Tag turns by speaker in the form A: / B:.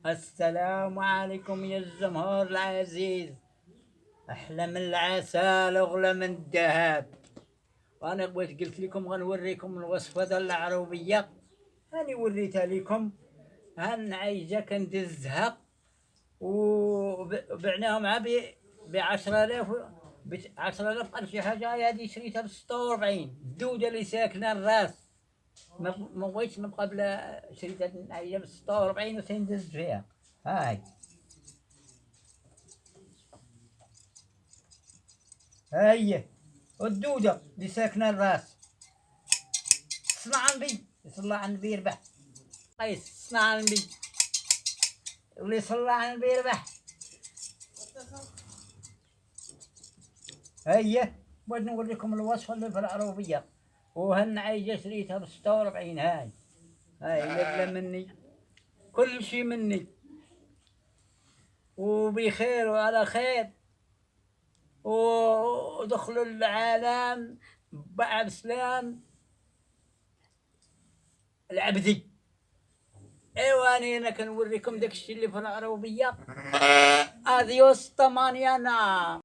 A: السلام عليكم يا الجمهور العزيز. أحلى من العسل أغلى من الذهب. وأنا بغيت قلت لكم غنوريكم الوصفة ديال العروبية. هاني وريتها لكم. هالنعيجة كندزها وبعناها مع ب 10000 ب 10000 قال شي حاجة. هادي شريتها ب 46. الدودة اللي ساكنة الراس ما بغيتش نبقى بلا. شريت هاد النعيجة ب 46 وتندز فيها. هاي هي والدودة اللي ساكنة الراس. صنع النبي صلى على النبي يربح. قيس صنع النبي واللي صلى على النبي يربح. هي بغيت نوريكم الوصفة اللي في العروبية. وهالنعيجة شريتها ب 46. هاي نبلة مني، كل شي مني، وبخير وعلى خير. ودخلوا العالم بعد سلام العبدي. ايواني انا كنوريكم داكشي اللي في العروبية. اديوس طمانيانا.